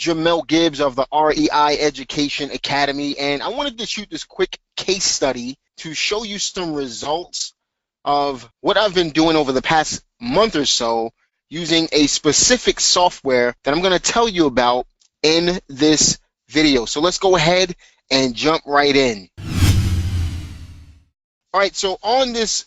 Jamel Gibbs of the REI Education Academy, and I wanted to shoot this quick case study to show you some results of what I've been doing over the past month or so using a specific software that I'm going to tell you about in this video. So let's go ahead and jump right in. All right, so on this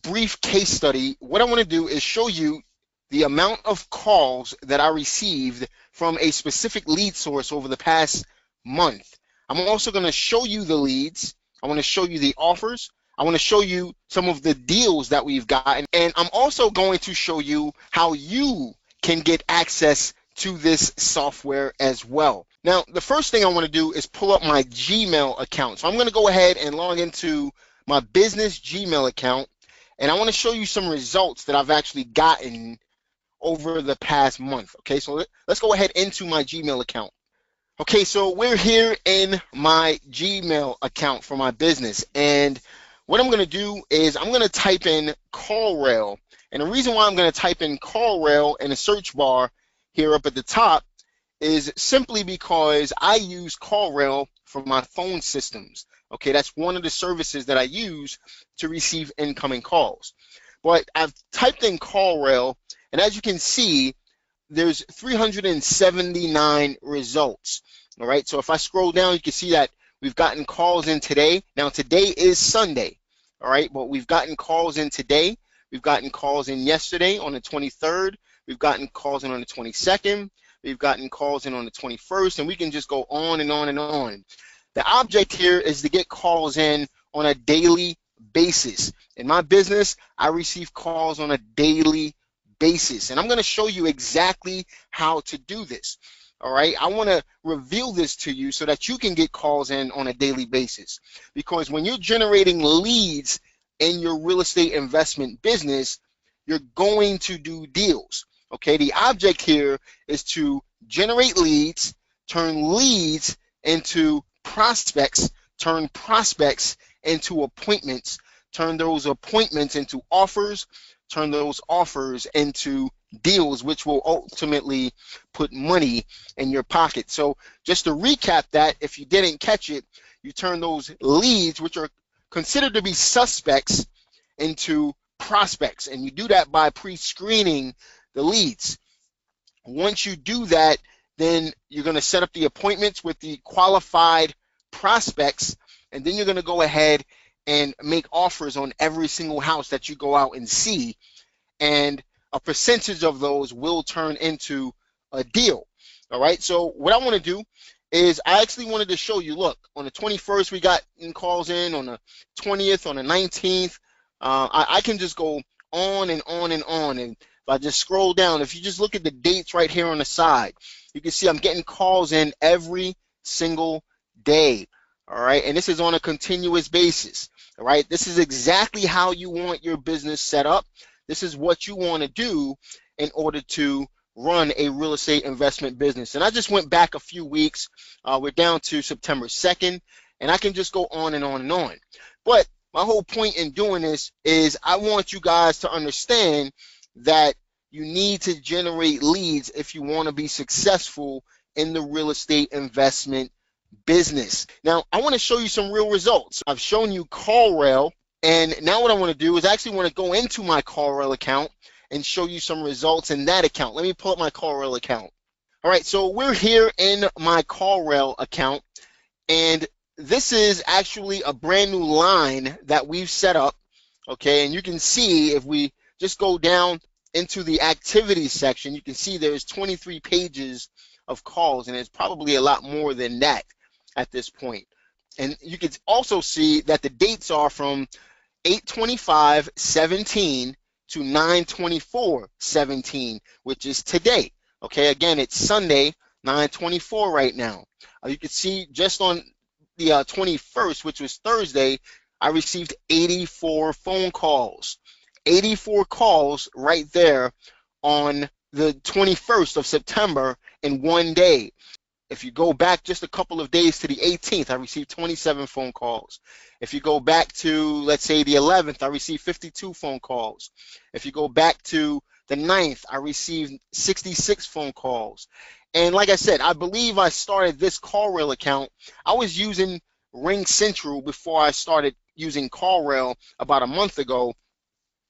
brief case study, what I want to do is show you the amount of calls that I received from a specific lead source over the past month. I'm also going to show you the leads. I want to show you the offers. I want to show you some of the deals that we've gotten. And I'm also going to show you how you can get access to this software as well. Now, the first thing I want to do is pull up my Gmail account. So I'm going to go ahead and log into my business Gmail account. And I want to show you some results that I've actually gotten over the past month. Okay, so let's go ahead into my Gmail account. Okay, so we're here in my Gmail account for my business. And what I'm going to do is I'm going to type in CallRail. And the reason why I'm going to type in CallRail in the search bar here up at the top is simply because I use CallRail for my phone systems. Okay, that's one of the services that I use to receive incoming calls. But I've typed in CallRail, and as you can see, there's 379 results. All right, so if I scroll down, you can see that we've gotten calls in today. Now, today is Sunday, all right, but we've gotten calls in today. We've gotten calls in yesterday on the 23rd. We've gotten calls in on the 22nd. We've gotten calls in on the 21st, and we can just go on and on and on. The object here is to get calls in on a daily basis. In my business, I receive calls on a daily basis, and I'm going to show you exactly how to do this. All right, I want to reveal this to you so that you can get calls in on a daily basis, because when you're generating leads in your real estate investment business, you're going to do deals. Okay, the object here is to generate leads, turn leads into prospects, turn prospects into appointments, turn those appointments into offers, turn those offers into deals, which will ultimately put money in your pocket. So just to recap that, if you didn't catch it, you turn those leads, which are considered to be suspects, into prospects, and you do that by pre-screening the leads. Once you do that, then you're going to set up the appointments with the qualified prospects, and then you're going to go ahead and make offers on every single house that you go out and see, and a percentage of those will turn into a deal. All right, so what I want to do is I actually wanted to show you, look, on the 21st we got calls in, on the 20th, on the 19th. I can just go on and on and on, and if I just scroll down, if you just look at the dates right here on the side, you can see I'm getting calls in every single day. All right, and this is on a continuous basis. All right, this is exactly how you want your business set up. This is what you want to do in order to run a real estate investment business. And I just went back a few weeks. We're down to September 2nd, and I can just go on and on and on. But my whole point in doing this is I want you guys to understand that you need to generate leads if you want to be successful in the real estate investment business. Now, I want to show you some real results. I've shown you CallRail, and now what I want to do is I actually want to go into my CallRail account and show you some results in that account. Let me pull up my CallRail account. All right, so we're here in my CallRail account, and this is actually a brand new line that we've set up, okay? And you can see if we just go down into the activities section, you can see there's 23 pages of calls, and it's probably a lot more than that at this point. And you can also see that the dates are from 8/25/17 to 9/24/17, which is today. Okay, again, it's Sunday, 9/24 right now. You can see just on the 21st, which was Thursday, I received 84 phone calls. 84 calls right there on the 21st of September in one day. If you go back just a couple of days to the 18th, I received 27 phone calls. If you go back to, let's say, the 11th, I received 52 phone calls. If you go back to the 9th, I received 66 phone calls. And like I said, I believe I started this CallRail account. I was using RingCentral before I started using CallRail about a month ago.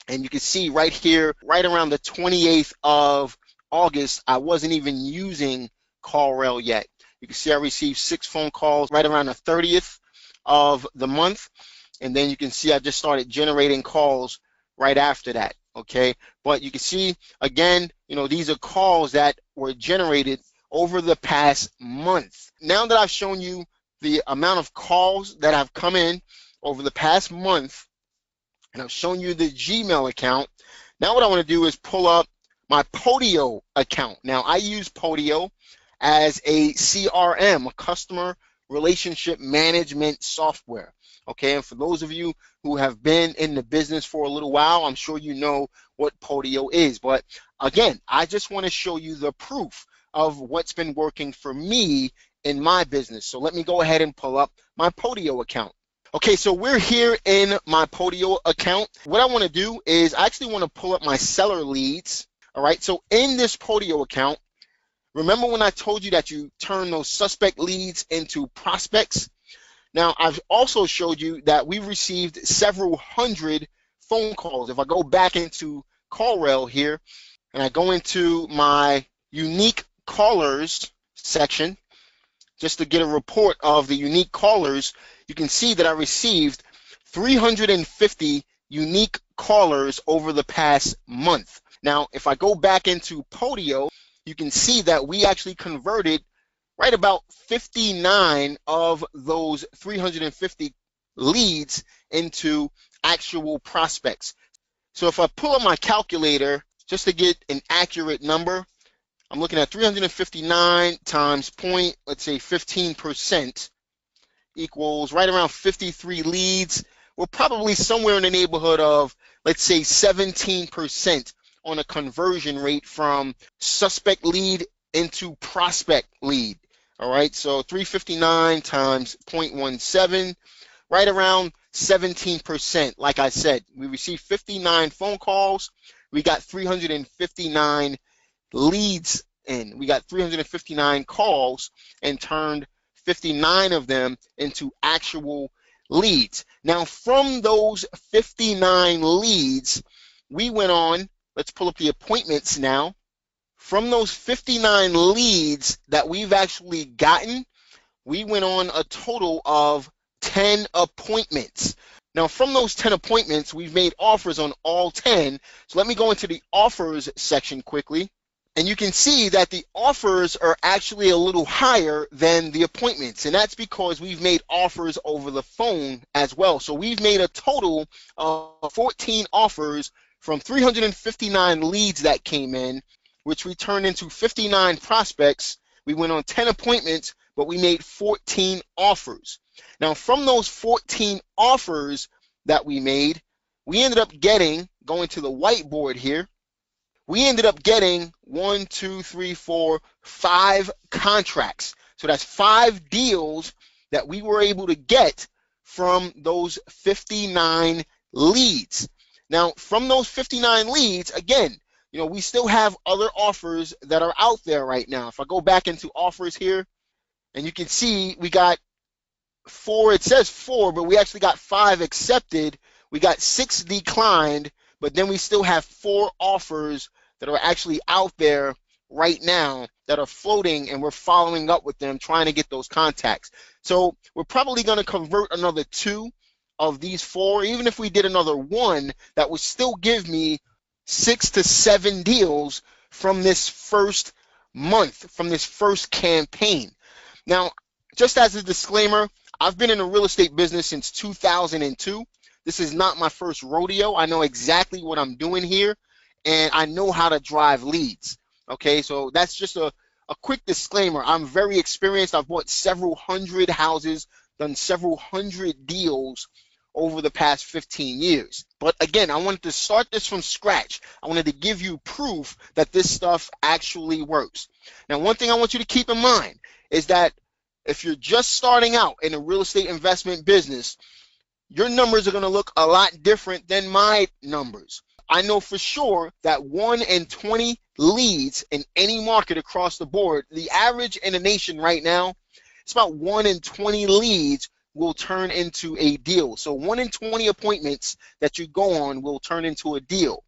And you can see right here, right around the 28th of August, I wasn't even using CallRail yet. You can see I received 6 phone calls right around the 30th of the month. And then you can see I just started generating calls right after that, okay? But you can see, again, these are calls that were generated over the past month. Now that I've shown you the amount of calls that have come in over the past month, and I've shown you the Gmail account, now what I want to do is pull up my Podio account. Now, I use Podio as a CRM, a customer relationship management software. Okay, and for those of you who have been in the business for a little while, I'm sure you know what Podio is. But again, I just want to show you the proof of what's been working for me in my business. So let me go ahead and pull up my Podio account. Okay, so we're here in my Podio account. What I want to do is I actually want to pull up my seller leads. All right, so in this Podio account, remember when I told you that you turn those suspect leads into prospects? Now, I've also showed you that we've received several hundred phone calls. If I go back into CallRail here and I go into my unique callers section, just to get a report of the unique callers, you can see that I received 350 unique callers over the past month. Now, if I go back into Podio, you can see that we actually converted right about 59 of those 350 leads into actual prospects. So if I pull up my calculator just to get an accurate number, I'm looking at 359 times let's say 15% equals right around 53 leads. We're probably somewhere in the neighborhood of, let's say, 17% on a conversion rate from suspect lead into prospect lead. All right, so 359 times 0.17, right around 17%. Like I said, we received 59 phone calls. We got 359 leads in. We got 359 calls and turned 59 of them into actual leads. Now, from those 59 leads, we went on, let's pull up the appointments now. From those 59 leads that we've actually gotten, we went on a total of 10 appointments. Now, from those 10 appointments, we've made offers on all 10. So let me go into the offers section quickly. And you can see that the offers are actually a little higher than the appointments. And that's because we've made offers over the phone as well. So we've made a total of 14 offers from 359 leads that came in, which we turned into 59 prospects. We went on 10 appointments, but we made 14 offers. Now, from those 14 offers that we made, we ended up getting, going to the whiteboard here, we ended up getting 5 contracts. So that's 5 deals that we were able to get from those 59 leads. Now, from those 59 leads, again, we still have other offers that are out there right now. If I go back into offers here, and you can see we got 4, it says 4, but we actually got 5 accepted. We got 6 declined, but then we still have 4 offers that are actually out there right now that are floating, and we're following up with them, trying to get those contacts. So we're probably going to convert another 2 of these 4. Even if we did another 1, that would still give me 6 to 7 deals from this first month, from this first campaign. Now, just as a disclaimer, I've been in the real estate business since 2002. This is not my first rodeo. I know exactly what I'm doing here, and I know how to drive leads. Okay, so that's just a quick disclaimer. I'm very experienced. I've bought several hundred houses, done several hundred deals over the past 15 years. But again, I wanted to start this from scratch. I wanted to give you proof that this stuff actually works. Now, one thing I want you to keep in mind is that if you're just starting out in a real estate investment business, your numbers are going to look a lot different than my numbers. I know for sure that 1 in 20 leads in any market across the board, the average in the nation right now, it's about 1 in 20 leads will turn into a deal. So 1 in 20 appointments that you go on will turn into a deal.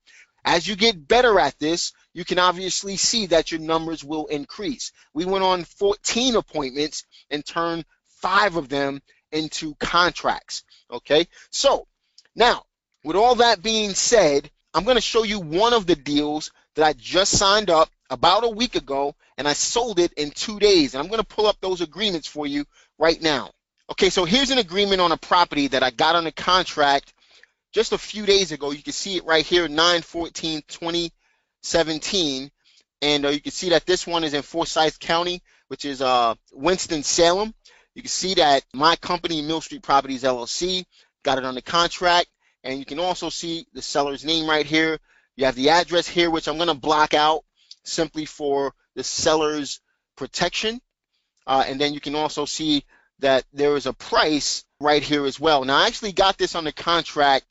As you get better at this, you can obviously see that your numbers will increase. We went on 14 appointments and turned 5 of them into contracts. Okay, so now with all that being said, I'm going to show you one of the deals that I just signed up about a week ago, and I sold it in 2 days. And I'm going to pull up those agreements for you right now. Okay, so here's an agreement on a property that I got on a contract just a few days ago. You can see it right here, 9/14/2017. And you can see that this one is in Forsyth County, which is Winston-Salem. You can see that my company, Mill Street Properties LLC, got it on the contract. And you can also see the seller's name right here. You have the address here, which I'm going to block out simply for the seller's protection. And then you can also see that there is a price right here as well. Now, I actually got this on the contract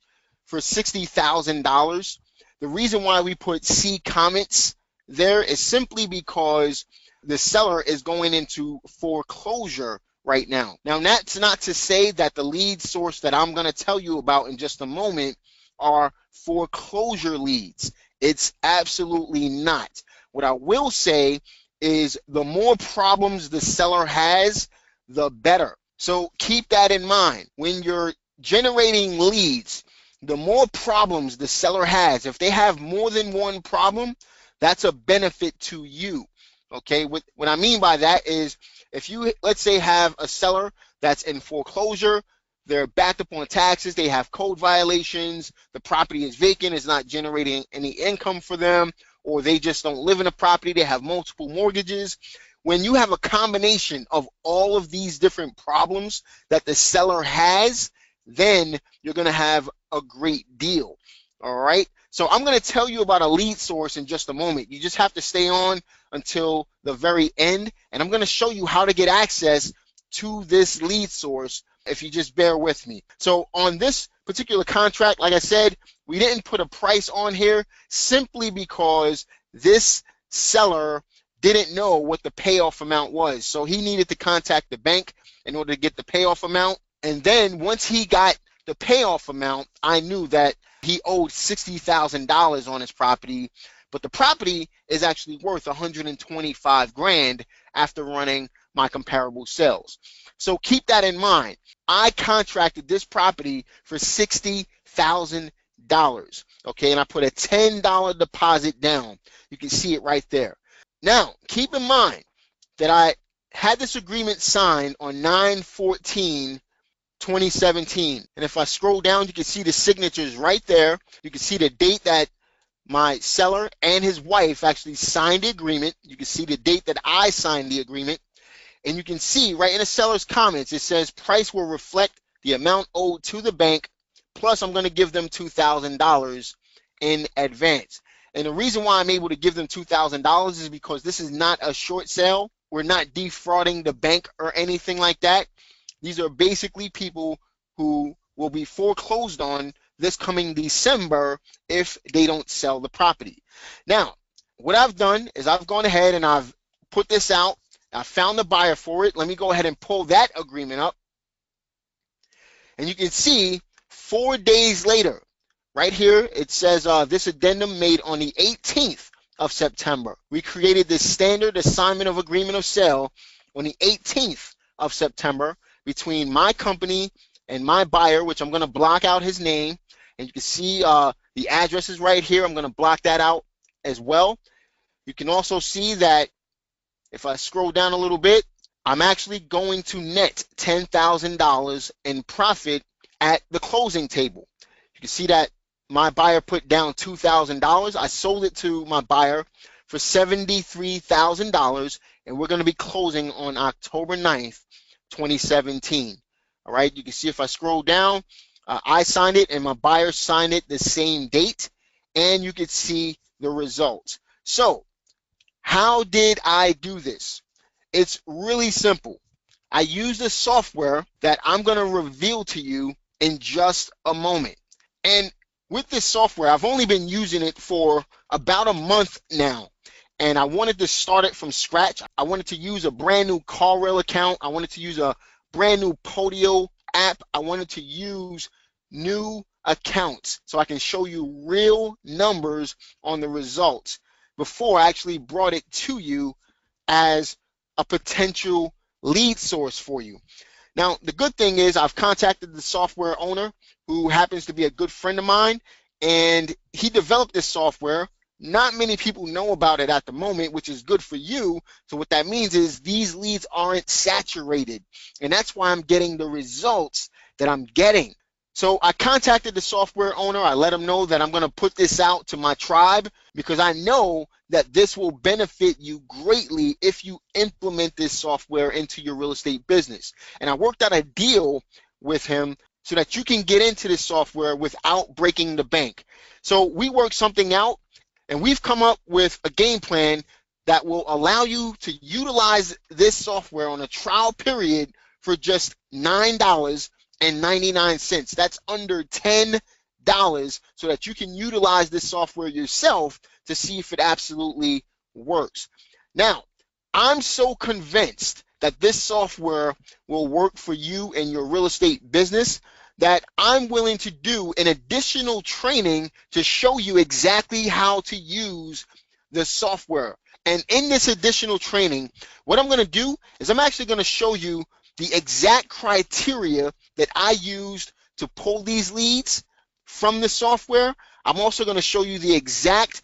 for $60,000. The reason why we put C comments there is simply because the seller is going into foreclosure right now. Now, that's not to say that the lead source that I'm going to tell you about in just a moment are foreclosure leads. It's absolutely not. What I will say is the more problems the seller has, the better. So keep that in mind. When you're generating leads, the more problems the seller has, if they have more than one problem, that's a benefit to you. Okay, what I mean by that is if you, let's say, have a seller that's in foreclosure, they're backed up on taxes, they have code violations, the property is vacant, it's not generating any income for them, or they just don't live in a property, they have multiple mortgages. When you have a combination of all of these different problems that the seller has, then you're going to have a great deal. All right. So I'm going to tell you about a lead source in just a moment. You just have to stay on until the very end, and I'm going to show you how to get access to this lead source if you just bear with me. So on this particular contract, like I said, we didn't put a price on here simply because this seller didn't know what the payoff amount was. So he needed to contact the bank in order to get the payoff amount. And then once he got the payoff amount, I knew that he owed $60,000 on his property, but the property is actually worth $125,000 after running my comparable sales. So keep that in mind. I contracted this property for $60,000. Okay, and I put a $10 deposit down. You can see it right there. Now, keep in mind that I had this agreement signed on 9/14/2017. And if I scroll down, you can see the signatures right there. You can see the date that my seller and his wife actually signed the agreement. You can see the date that I signed the agreement. And you can see right in the seller's comments, it says price will reflect the amount owed to the bank, plus I'm going to give them $2,000 in advance. And the reason why I'm able to give them $2,000 is because this is not a short sale. We're not defrauding the bank or anything like that. These are basically people who will be foreclosed on this coming December if they don't sell the property. Now, what I've done is I've gone ahead and I've put this out. I found the buyer for it. Let me go ahead and pull that agreement up. And you can see 4 days later, right here, it says this addendum made on the 18th of September. We created this standard assignment of agreement of sale on the 18th of September between my company and my buyer, which I'm going to block out his name. And you can see the address is right here. I'm going to block that out as well. You can also see that if I scroll down a little bit, I'm actually going to net $10,000 in profit at the closing table. You can see that my buyer put down $2,000. I sold it to my buyer for $73,000, and we're going to be closing on October 9th, 2017. All right, you can see if I scroll down, I signed it and my buyer signed it the same date, and you can see the results. So how did I do this? It's really simple. I used a software that I'm going to reveal to you in just a moment. And with this software, I've only been using it for about a month now, and I wanted to start it from scratch. I wanted to use a brand new CallRail account. I wanted to use a brand new Podio app. I wanted to use new accounts so I can show you real numbers on the results before I actually brought it to you as a potential lead source for you. Now, the good thing is I've contacted the software owner, who happens to be a good friend of mine, and he developed this software. Not many people know about it at the moment, which is good for you. So what that means is these leads aren't saturated, and that's why I'm getting the results that I'm getting. So I contacted the software owner. I let him know that I'm going to put this out to my tribe because I know that this will benefit you greatly if you implement this software into your real estate business. And I worked out a deal with him so that you can get into this software without breaking the bank. So we worked something out, and we've come up with a game plan that will allow you to utilize this software on a trial period for just $9.99. That's under $10, so that you can utilize this software yourself to see if it absolutely works. Now, I'm so convinced that this software will work for you and your real estate business that I'm willing to do an additional training to show you exactly how to use the software. And in this additional training, what I'm going to do is I'm actually going to show you the exact criteria that I used to pull these leads from the software. I'm also going to show you the exact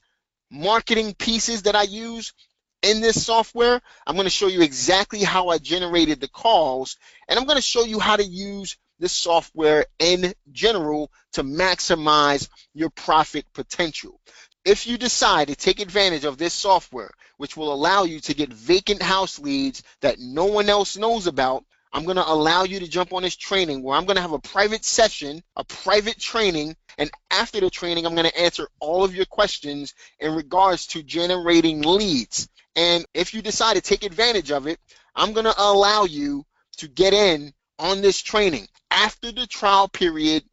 marketing pieces that I use in this software. I'm going to show you exactly how I generated the calls, and I'm going to show you how to use this software in general to maximize your profit potential. If you decide to take advantage of this software, which will allow you to get vacant house leads that no one else knows about, I'm going to allow you to jump on this training where I'm going to have a private session, a private training, and after the training, I'm going to answer all of your questions in regards to generating leads. And if you decide to take advantage of it, I'm going to allow you to get in on this training after the trial period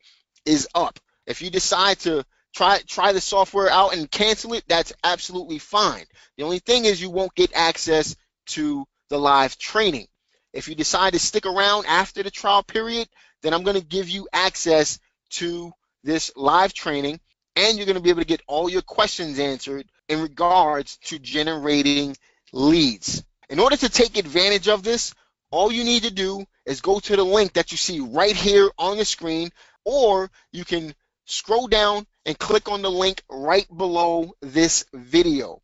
is up. If you decide to try the software out and cancel it, that's absolutely fine. The only thing is you won't get access to the live training. If you decide to stick around after the trial period, then I'm going to give you access to this live training, and you're going to be able to get all your questions answered in regards to generating leads. In order to take advantage of this, all you need to do is go to the link that you see right here on the screen, or you can scroll down and click on the link right below this video.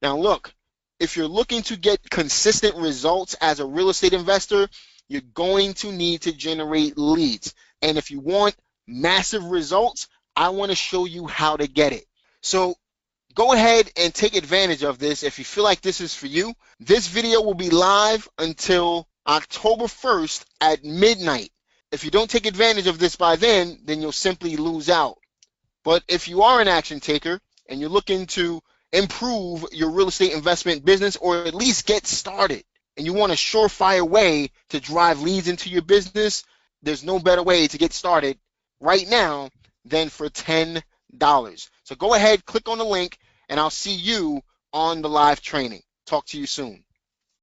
Now look, if you're looking to get consistent results as a real estate investor, you're going to need to generate leads. And if you want massive results, I want to show you how to get it. So go ahead and take advantage of this if you feel like this is for you. This video will be live until October 1st at midnight. If you don't take advantage of this by then you'll simply lose out. But if you are an action taker and you're looking to improve your real estate investment business, or at least get started, and you want a surefire way to drive leads into your business, there's no better way to get started right now than for $10. So go ahead, click on the link, and I'll see you on the live training. Talk to you soon.